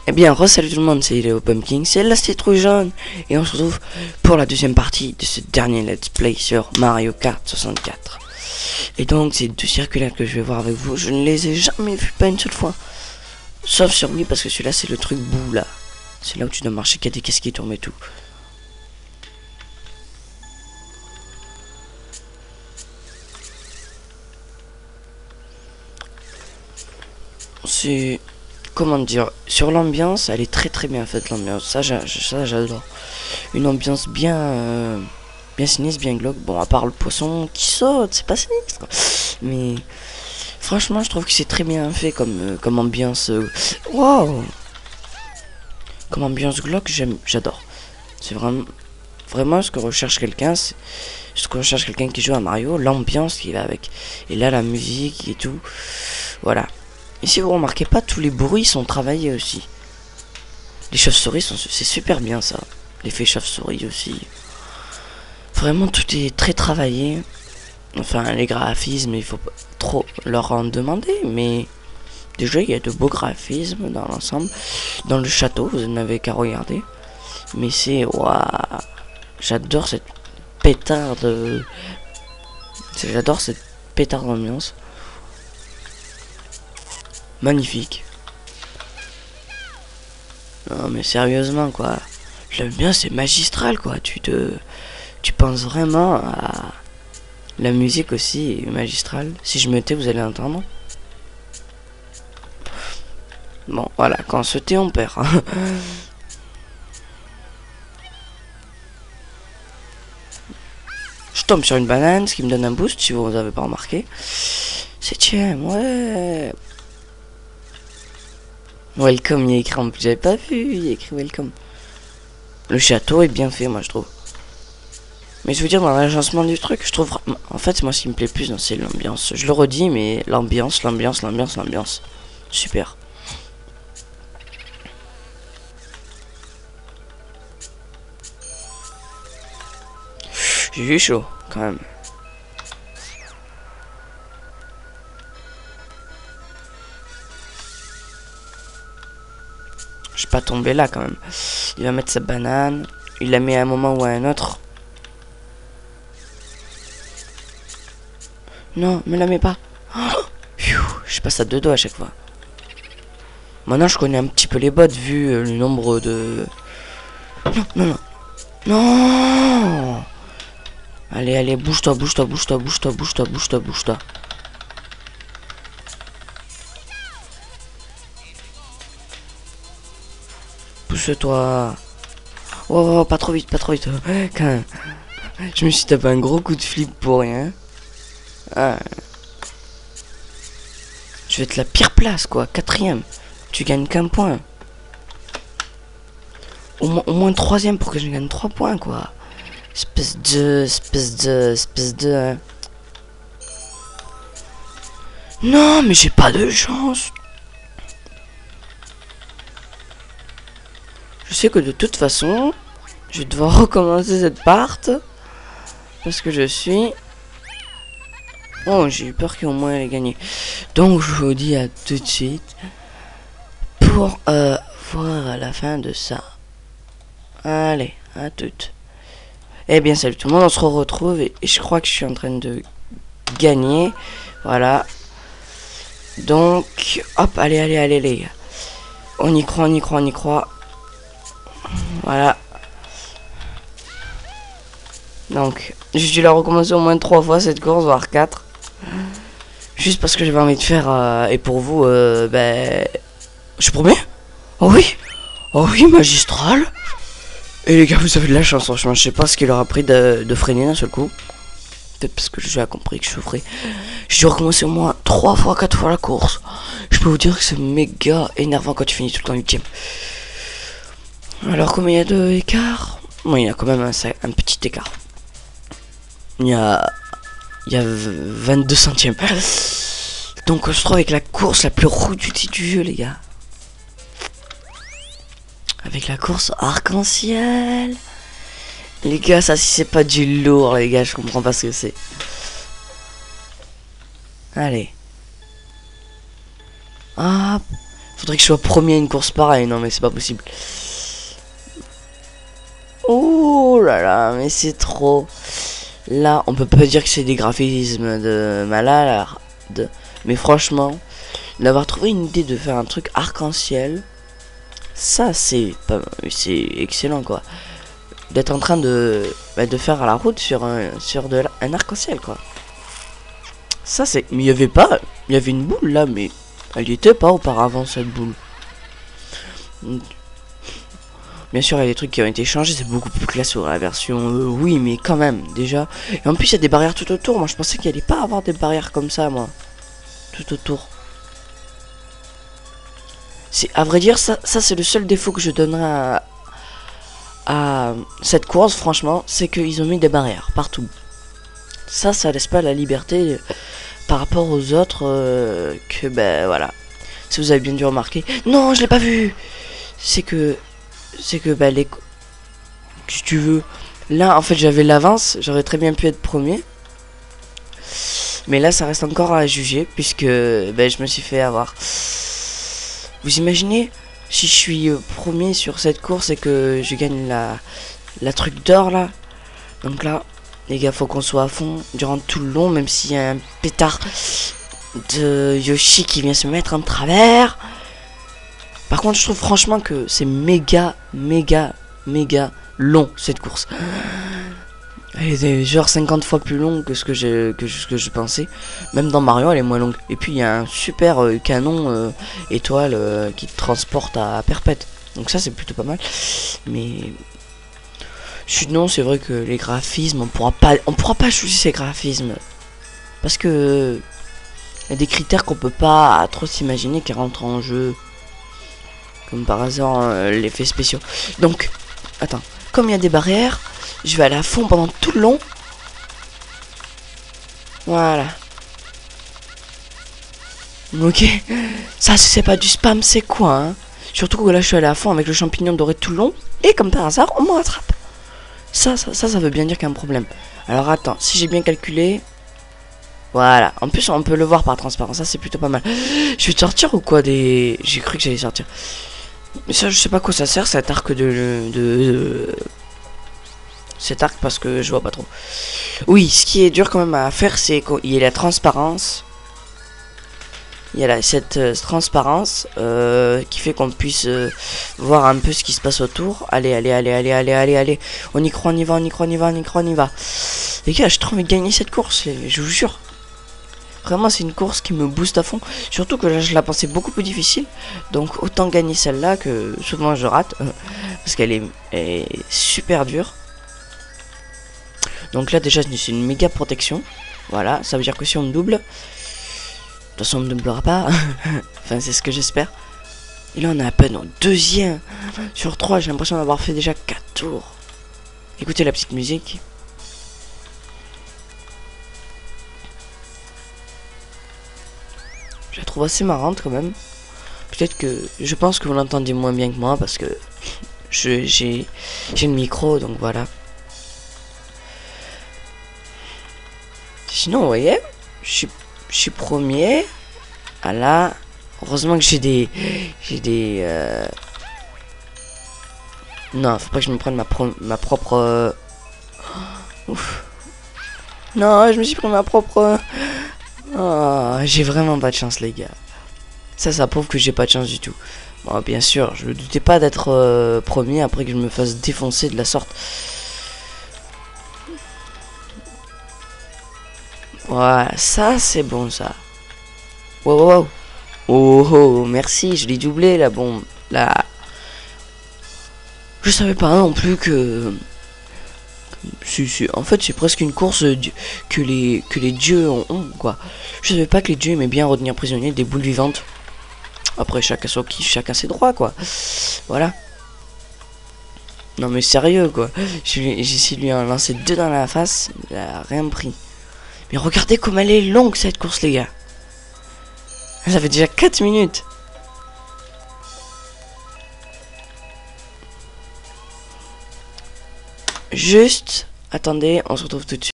Eh bien, salut tout le monde, c'est Léo Pumpkin, c'est la citrouille jaune, et on se retrouve pour la deuxième partie de ce dernier let's play sur Mario Kart 64. Et donc, ces deux circulaires que je vais voir avec vous, je ne les ai jamais vus, pas une seule fois. Sauf sur lui, parce que celui-là, c'est le truc bout, là. C'est là où tu dois marcher, qu'il y a des caisses qui tournent et tout. C'est... Comment dire, sur l'ambiance, elle est très bien faite, l'ambiance. Ça, j'adore. Une ambiance bien sinistre, bien glauque. Bon, à part le poisson qui saute, c'est pas sinistre. Mais franchement, je trouve que c'est très bien fait comme ambiance. Wow, comme ambiance glauque, j'adore. C'est vraiment ce que recherche quelqu'un. C'est ce que recherche quelqu'un qui joue à Mario, l'ambiance qui va avec. Et là, la musique et tout. Voilà. Et si vous remarquez pas, tous les bruits sont travaillés aussi. Les chauves-souris c'est super bien ça. L'effet chauve-souris aussi. Vraiment tout est très travaillé. Enfin les graphismes, il faut pas trop leur en demander, mais déjà il y a de beaux graphismes dans l'ensemble. Dans le château, vous n'avez qu'à regarder. Mais c'est waouh. J'adore cette pétard de. J'adore cette pétard d'ambiance. Magnifique. Non mais sérieusement quoi. J'aime bien, c'est magistral quoi. Tu penses vraiment à la musique aussi est magistrale. Si je me tais, vous allez entendre. Bon voilà, quand on se tait on perd. Je tombe sur une banane, ce qui me donne un boost si vous n'avez pas remarqué. Septième, ouais. Welcome, il y a écrit en plus, j'avais pas vu, il y a écrit welcome. Le château est bien fait, moi je trouve. Mais je veux dire, dans l'agencement du truc, je trouve. En fait, moi ce qui me plaît plus, c'est l'ambiance. Je le redis, mais l'ambiance. Super. J'ai eu chaud, quand même. Je suis pas tombé là quand même. Il va mettre sa banane. Il la met à un moment ou à un autre. Non, me la mets pas. Oh, je passe à deux doigts à chaque fois. Maintenant, je connais un petit peu les bots vu le nombre de. Non. Non. Allez, bouge-toi. Pousse-toi. Oh, pas trop vite. Quand même. Je me suis tapé un gros coup de flip pour rien. Ah. Je vais être la pire place, quoi. Quatrième. Tu gagnes qu'un point. Au moins troisième pour que je gagne 3 points, quoi. Espèce de... Hein. Non, mais j'ai pas de chance. Je sais que de toute façon, je vais devoir recommencer cette part. Parce que je suis... Oh, j'ai eu peur qu'au moins elle ait gagné. Donc, je vous dis à tout de suite. Pour voir à la fin de ça. Allez, à toutes. Eh bien, salut tout le monde, on se retrouve. Et je crois que je suis en train de gagner. Voilà. Donc, hop, allez, les gars. On y croit. Voilà. Donc, j'ai dû la recommencer au moins 3 fois cette course, voire 4. Juste parce que j'avais envie de faire, et pour vous, ben... Je promets. Oh oui, magistral. Et les gars, vous avez de la chance, franchement. Je sais pas ce qu'il aura pris de freiner d'un seul coup. Peut-être parce que le jeu a compris que je souffrais. J'ai dû recommencer au moins 3 fois, 4 fois la course. Je peux vous dire que c'est méga énervant quand tu finis tout le temps 8ème. Alors, combien il y a de écart? Bon, il y a quand même un petit écart. Il y a 22 centièmes. Donc on se trouve avec la course la plus redoutée du jeu, les gars. Avec la course arc-en-ciel. Les gars, ça si c'est pas du lourd, les gars, je comprends pas ce que c'est. Allez. Hop. Faudrait que je sois premier à une course pareille. Non mais c'est pas possible. Oh là là, mais c'est trop. Là, on peut pas dire que c'est des graphismes de malade. Mais franchement, d'avoir trouvé une idée de faire un truc arc-en-ciel, ça c'est excellent quoi. D'être en train de faire la route sur un arc-en-ciel quoi. Ça c'est. Mais il y avait une boule là, mais elle y était pas auparavant cette boule. Bien sûr, il y a des trucs qui ont été changés, c'est beaucoup plus classe sur la version oui, mais quand même, déjà. Et en plus, il y a des barrières tout autour. Moi, je pensais qu'il allait pas avoir des barrières comme ça, moi. Tout autour. C'est, à vrai dire, ça c'est le seul défaut que je donnerais à cette course, franchement, c'est qu'ils ont mis des barrières partout. Ça laisse pas la liberté par rapport aux autres que, ben, voilà. Si vous avez bien dû remarquer. Non, je l'ai pas vu. C'est que, bah, si tu veux, là en fait j'avais l'avance, j'aurais très bien pu être premier, mais là ça reste encore à juger puisque ben, je me suis fait avoir. Vous imaginez si je suis premier sur cette course et que je gagne la truc d'or là. Donc là les gars, faut qu'on soit à fond durant tout le long, même s'il y a un pétard de Yoshi qui vient se mettre en travers. Par contre je trouve franchement que c'est méga long cette course. Elle est genre 50 fois plus longue que ce que je pensais. Même dans Mario elle est moins longue. Et puis il y a un super canon étoile qui te transporte à perpète. Donc ça c'est plutôt pas mal. Mais sinon c'est vrai que les graphismes on pourra pas juger ces graphismes. Parce que il y a des critères qu'on peut pas trop s'imaginer qui rentrent en jeu. Comme par hasard l'effet spéciaux. Donc attends, comme il y a des barrières, je vais aller à fond pendant tout le long. Voilà. Ok. Ça, c'est pas du spam, c'est quoi, hein? Surtout que là, je suis allé à fond avec le champignon doré tout le long. Et comme par hasard, on me rattrape. Ça veut bien dire qu'il y a un problème. Alors attends, si j'ai bien calculé. Voilà. En plus, on peut le voir par transparence. Ça, c'est plutôt pas mal. Je vais te sortir ou quoi des. J'ai cru que j'allais sortir. Mais ça, je sais pas quoi ça sert, cet arc cet arc, parce que je vois pas trop. Oui, ce qui est dur quand même à faire, c'est qu'il y a la transparence. Il y a cette transparence qui fait qu'on puisse voir un peu ce qui se passe autour. Allez. On y croit, on y va. Les gars, j'ai trop envie de gagner cette course, je vous jure. Vraiment, c'est une course qui me booste à fond. Surtout que là, je la pensais beaucoup plus difficile. Donc, autant gagner celle-là que souvent je rate. Parce qu'elle est super dure. Donc là, déjà, c'est une méga protection. Voilà, ça veut dire que si on me double... De toute façon, on ne me doublera pas. Enfin, c'est ce que j'espère. Et là, on est à peine au deuxième. Sur 3, j'ai l'impression d'avoir fait déjà 4 tours. Écoutez la petite musique. Je la trouve assez marrante quand même. Peut-être que je pense que vous l'entendez moins bien que moi parce que j'ai le micro, donc voilà. Sinon, vous voyez, je suis premier. Ah là, heureusement que j'ai des non, faut pas que je me prenne ma propre ouf. Non, je me suis pris ma propre. Oh, j'ai vraiment pas de chance, les gars. Ça prouve que j'ai pas de chance du tout. Bon, bien sûr, je ne doutais pas d'être premier après que je me fasse défoncer de la sorte. Voilà, ça c'est bon ça. Wow. Oh, merci, je l'ai doublé la bombe. Là. Je savais pas non plus que. En fait, c'est presque une course que les dieux ont, quoi. Je savais pas que les dieux aimaient bien retenir prisonniers des boules vivantes. Après, chacun son kiff, chacun ses droits, quoi. Voilà. Non, mais sérieux, quoi. J'ai essayé de lui en lancer 2 dans la face. Il a rien pris. Mais regardez comme elle est longue, cette course, les gars. Ça fait déjà 4 minutes. Juste. Attendez, on se retrouve tout de suite.